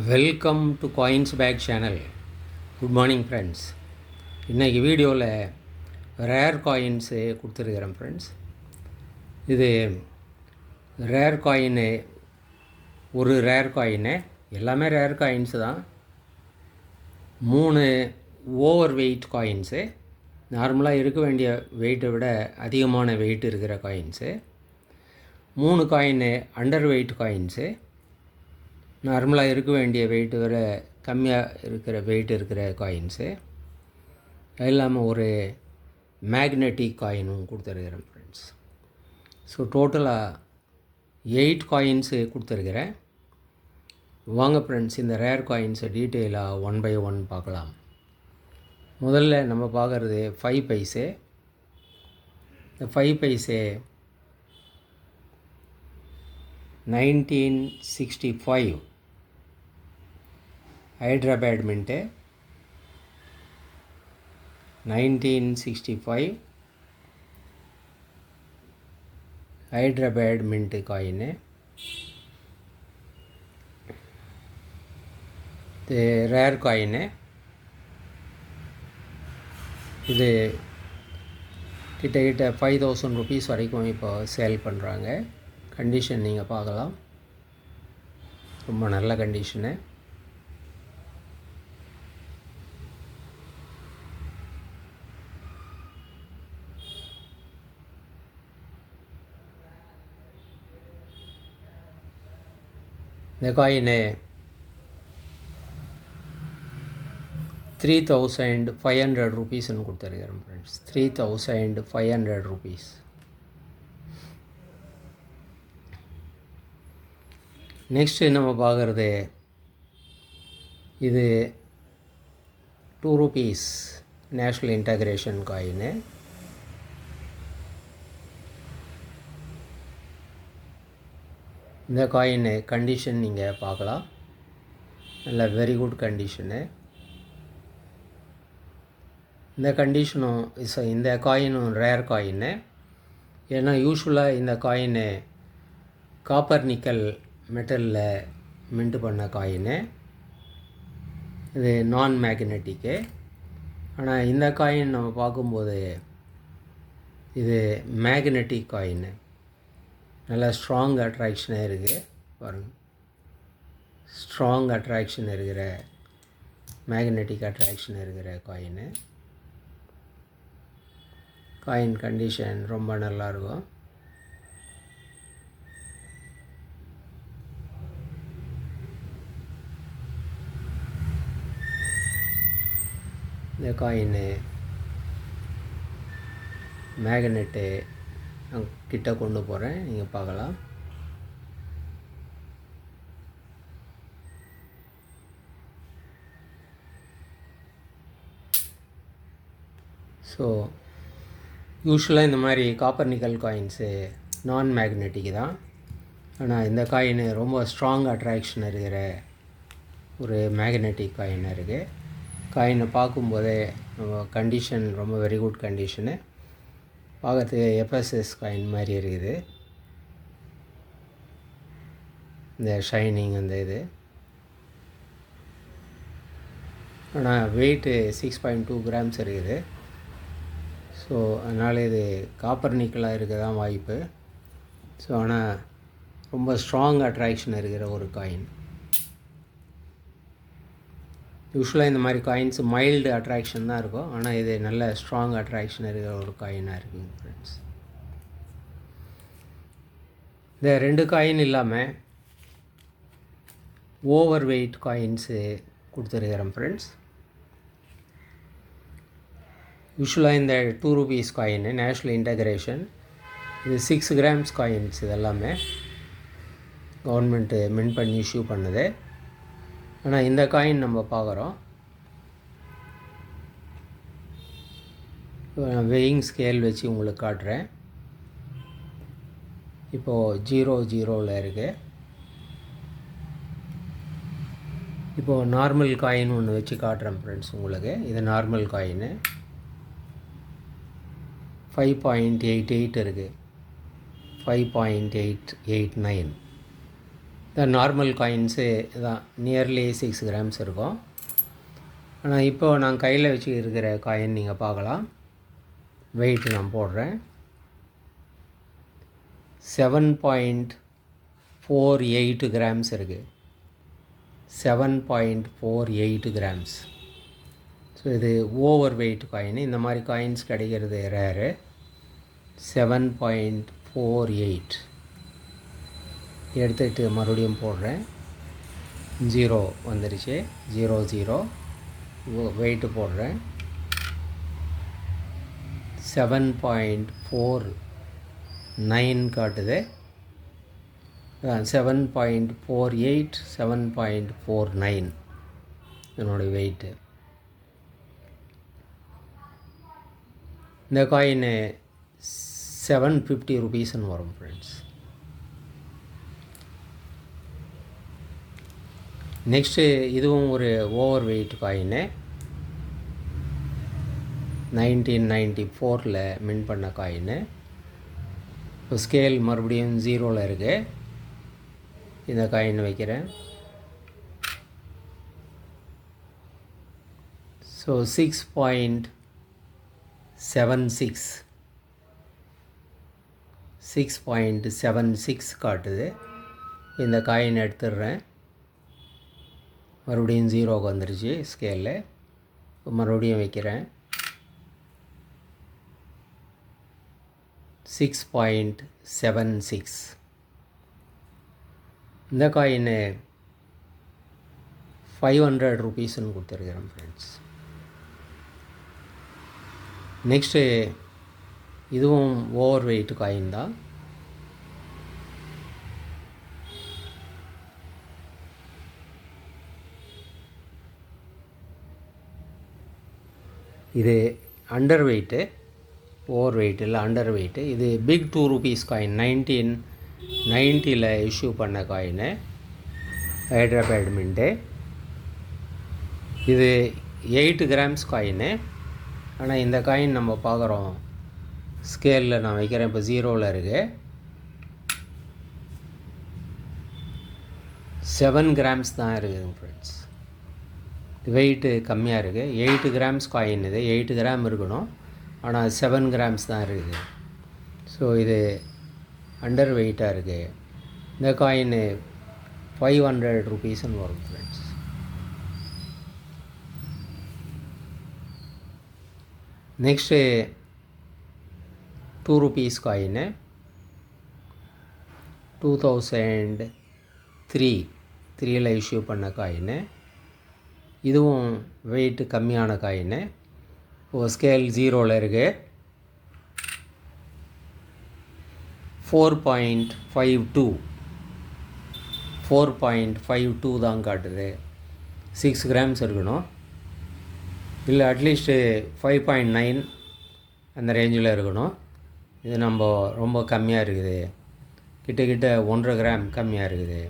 Welcome to coins back channel. Good morning friends. இன்றைக்கி வீடியோவில் rare coins கொடுத்துருக்குறேன் friends. இது ரேர் காயின்னு, ஒரு ரேர் காயின்னு, எல்லாமே ரேர் காயின்ஸு தான். 3 ஓவர் வெயிட் காயின்ஸு, நார்மலாக இருக்க வேண்டிய வெயிட்டை விட அதிகமான வெயிட் இருக்கிற coins. 3 coin under wait coins, நார்மலாக இருக்க வேண்டிய வெயிட்டு விட கம்மியாக இருக்கிற வெயிட் இருக்கிற காயின்ஸு. அது இல்லாமல் ஒரு மேக்னெட்டிக் காயினும் கொடுத்துருக்குறேன் ஃப்ரெண்ட்ஸ். ஸோ டோட்டலாக 8 காயின்ஸு கொடுத்துருக்குறேன். வாங்க ஃப்ரெண்ட்ஸ், இந்த ரேர் காயின்ஸை டீட்டெயிலாக 1 by 1 பார்க்கலாம். முதல்ல நம்ம பார்க்குறது 5 பைசே. இந்த 5 paise 1965 Hyderabad mint. 1965 Hyderabad mint coin. இது ரேர் காயின்னு. இது கிட்டத்தட்ட 5000 rupees வரைக்கும் இப்போ சேல் பண்ணுறாங்க. கண்டிஷன் நீங்கள் பார்க்கலாம், ரொம்ப நல்ல கண்டிஷனு. இந்த காயினு 3500 rupeesன்னு கொடுத்துருக்கிறேன் ஃப்ரெண்ட்ஸ். 3500 rupees. நெக்ஸ்ட்டு நம்ம பார்க்குறது இது 2 rupees நேஷ்னல் இன்டகிரேஷன் காயினு. இந்த காயின் கண்டிஷன் நீங்கள் பார்க்கலாம், நல்ல வெரி குட் கண்டிஷனு. இந்த கண்டிஷனும் இந்த காயினும் ரேர் காயின்னு. ஏன்னா யூஸ்வலாக இந்த காயினு காப்பர் நிக்கல் மெட்டலில் மின்ட் பண்ண காயினு. இது நான் மேக்னெட்டிக்கு. ஆனால் இந்த காயின் நம்ம பார்க்கும்போது இது மேக்னெட்டிக் காயின்னு. நல்லா ஸ்ட்ராங் அட்ராக்ஷனாக இருக்குது பாருங்கள். ஸ்ட்ராங் அட்ராக்ஷன் இருக்கிற, மேக்னெட்டிக் அட்ராக்ஷன் இருக்கிற காயின்னு. காயின் கண்டிஷன் ரொம்ப நல்லாயிருக்கும். இந்த காயின் மேக்னெட்டு கிட்ட கொண்டு போகிறேன், நீங்கள் பார்க்கலாம். ஸோ யூஸ்வலாக இந்த மாதிரி காப்பர் நிக்கல் காயின்ஸு நான் மேக்னெட்டிக் தான். ஆனால் இந்த காயின் ரொம்ப ஸ்ட்ராங் அட்ராக்ஷன் இருக்கிற ஒரு மேக்னெட்டிக் காயினாக இருக்குது. காயினை பார்க்கும்போதே நம்ம கண்டிஷன் ரொம்ப வெரி குட் கண்டிஷனு. பார்க்கறதுக்கு எஃப்எஸ்எஸ் காயின் மாதிரி இருக்குது. இந்த ஷைனிங் அந்த இது. ஆனால் வெயிட்டு 6.2 grams இருக்குது. ஸோ அதனால் இது காப்பர் நிக்கலாக இருக்க தான் வாய்ப்பு. ஸோ ஆனால் ரொம்ப ஸ்ட்ராங் அட்ராக்ஷன் இருக்கிற ஒரு காயின். யூஸ்வலாக இந்த மாதிரி காயின்ஸ் மைல்டு அட்ராக்ஷன் தான் இருக்கும், ஆனால் இது நல்ல ஸ்ட்ராங் அட்ராக்ஷன் இருக்கிற ஒரு காயினாக இருக்குங்க ஃப்ரெண்ட்ஸ். இந்த 2 காயின் இல்லாமல் ஓவர் வெயிட் காயின்ஸு கொடுத்துருக்கிறேன் ஃப்ரெண்ட்ஸ். யூஸ்வலாக இந்த 2 rupees காயின் நேஷ்னல் இன்டகிரேஷன், இது 6 grams காயின்ஸ். இதெல்லாமே கவர்மெண்ட்டு மின்ட் பண்ணி இஷ்யூ பண்ணுது. ஆனால் இந்த காயின் நம்ம பார்க்குறோம். நான் வெயிங் ஸ்கேல் வச்சு உங்களுக்கு காட்டுறேன். இப்போது 00 இருக்குது. இப்போது நார்மல் காயின் ஒன்று வச்சு காட்டுறேன் ஃப்ரெண்ட்ஸ் உங்களுக்கு. இது நார்மல் காயின்னு 5.88 இருக்குது. 5.889. இந்த நார்மல் காயின்ஸு தான் நியர்லி 6 கிராம்ஸ் இருக்கும். ஆனால் இப்போது நான் கையில் வச்சு இருக்கிற காயின் நீங்கள் பார்க்கலாம். வெயிட் நான் போடுறேன். 7.48 கிராம்ஸ் இருக்குது. 7.48 கிராம்ஸ். ஸோ இது ஓவர் வெயிட் காயின். இந்த மாதிரி காயின்ஸ் கிடைக்கிறது ரேரு. 7.48 எடுத்துகிட்டு மறுபடியும் போடுறேன். 0 வந்துருச்சு. 00 வெயிட்டு போடுறேன். 7.49 காட்டுது. 7.48 7.49 என்னுடைய வெயிட்டு. இந்த காயின் 750 ருபீஸ்ன்னு வரும் ஃப்ரெண்ட்ஸ். நெக்ஸ்ட்டு இதுவும் ஒரு ஓவர் வெயிட் காயின்னு. 1994 மின் பண்ண காயின்னு. இப்போ ஸ்கேல் மறுபடியும் 0 இருக்குது. இந்த காயின் வைக்கிறேன். ஸோ 6.76 காட்டுது. இந்த காயின் எடுத்துடுறேன். மறுபடியும் 0க்கு வந்துருச்சு ஸ்கேலில். மறுபடியும் வைக்கிறேன். 6.76. இந்த காயின் 500 ருபீஸ்ன்னு கொடுத்துருக்கிறேன் ஃப்ரெண்ட்ஸ். நெக்ஸ்ட்டு இதுவும் ஓவர் வெயிட் காயின் தான். இது அண்டர் வெயிட்டு, ஓவர் வெயிட் இல்லை, அண்டர் வெயிட்டு. இது பிக் 2 ருபீஸ் காயின். 1990 இஷ்யூ பண்ண காயின்னு, ஹைதராபாத் மின்ட்டு. இது 8 கிராம்ஸ் காயின்னு. ஆனால் இந்த காயின் நம்ம பார்க்குறோம் ஸ்கேலில் நான் வைக்கிறேன். இப்போ 0ல் இருக்குது. 7 கிராம்ஸ் தான் இருக்குதுங்க ஃப்ரெண்ட்ஸ். வெயிட்டு கம்மியாக இருக்குது. 8 கிராம்ஸ் காயின் இது. 8 கிராம் இருக்கணும், ஆனால் 7 கிராம்ஸ் தான் இருக்குது. ஸோ இது அண்டர் வெயிட்டாக இருக்குது. இந்த காயின் 500 ருபீஸ்ன்னு வரும் friends. Next 2 rupees coin. 2003 issue பண்ண காயின். இதுவும் வெயிட்டு கம்மியான காயின். இப்போது ஸ்கேல் 0ல் இருக்குது. 4.52 தான் காட்டுது. 6 கிராம்ஸ் இருக்கணும், இல்லை அட்லீஸ்ட்டு 5.9 அந்த ரேஞ்சில் இருக்கணும். இது நம்ம ரொம்ப கம்மியாக இருக்குது. கிட்டக்கிட்ட 1.5 கிராம் கம்மியாக இருக்குது.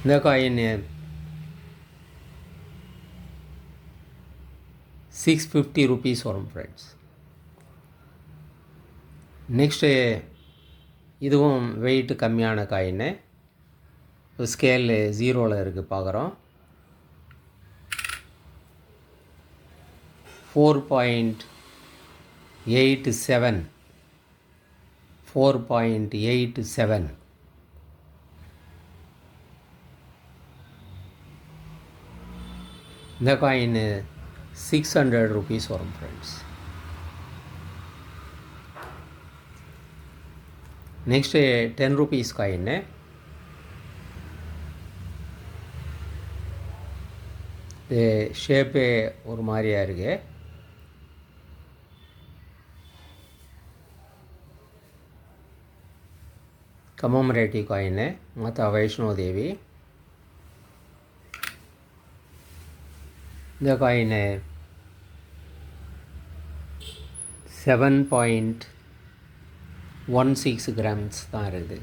இந்த காயின் 650 ருபீஸ் வரும் ஃப்ரெண்ட்ஸ். நெக்ஸ்ட்டு இதுவும் வெயிட்டு கம்மியான காயின். ஸ்கேல் 0ல் இருக்குது பார்க்குறோம். 4.87 இந்த காயின் 600 ருபீஸ் வரும் ஃப்ரெண்ட்ஸ். Next 10 rupees coin. இது ஷேப்பே ஒரு மாதிரியாக இருக்குது. கமமரேட்டிவ் காயின், மாதா வைஷ்ணோ தேவி. இந்த காயின் 7.16 கிராம்ஸ் தான் இருக்குது.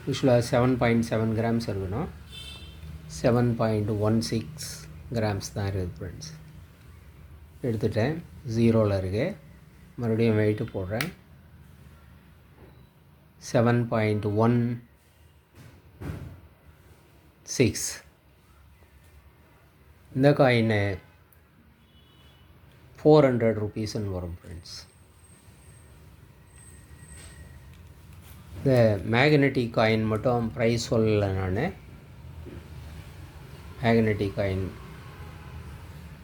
யூஸ்வலாக 7.7 கிராம்ஸ் இருக்கணும். 7.16 கிராம்ஸ் தான் இருக்குது ஃப்ரெண்ட்ஸ். எடுத்துட்டேன். 0ல் இருக்குது. மறுபடியும் வெயிட்டு போடுறேன். 7.16. இந்த காயின் 400 ருபீஸ்ன்னு வரும் ஃப்ரெண்ட்ஸ். இந்த மேக்னெட்டிக் காயின் மட்டும் ப்ரைஸ் சொல்லலை நான். மேக்னெட்டிக் காயின்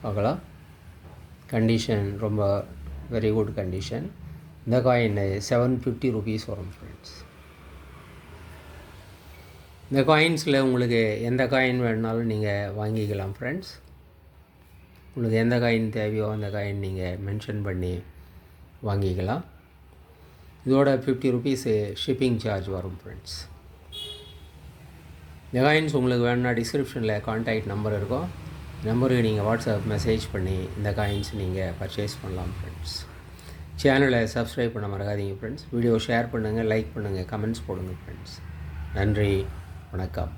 பார்க்கலாம். கண்டிஷன் ரொம்ப வெரி குட் கண்டிஷன். இந்த காயின் 750 ருபீஸ் வரும் ஃப்ரெண்ட்ஸ். இந்த காயின்ஸில் உங்களுக்கு எந்த காயின் வேணுனாலும் நீங்கள் வாங்கிக்கலாம் ஃப்ரெண்ட்ஸ். உங்களுக்கு எந்த காயின் தேவையோ அந்த காயின் நீங்கள் மென்ஷன் பண்ணி வாங்கிக்கலாம். இதோட 50 ருபீஸு ஷிப்பிங் சார்ஜ் வரும் ஃப்ரெண்ட்ஸ். இந்த காயின்ஸ் உங்களுக்கு வேணும்னா டிஸ்கிரிப்ஷனில் கான்டாக்ட் நம்பர் இருக்கும். நம்பருக்கு நீங்கள் வாட்ஸ்அப் மெசேஜ் பண்ணி இந்த காயின்ஸ் நீங்கள் பர்ச்சேஸ் பண்ணலாம் ஃப்ரெண்ட்ஸ். சேனலை சப்ஸ்கிரைப் பண்ண மறக்காதீங்க ஃப்ரெண்ட்ஸ். வீடியோ ஷேர் பண்ணுங்கள், லைக் பண்ணுங்கள், கமெண்ட்ஸ் போடுங்க ஃப்ரெண்ட்ஸ். நன்றி, வணக்கம்.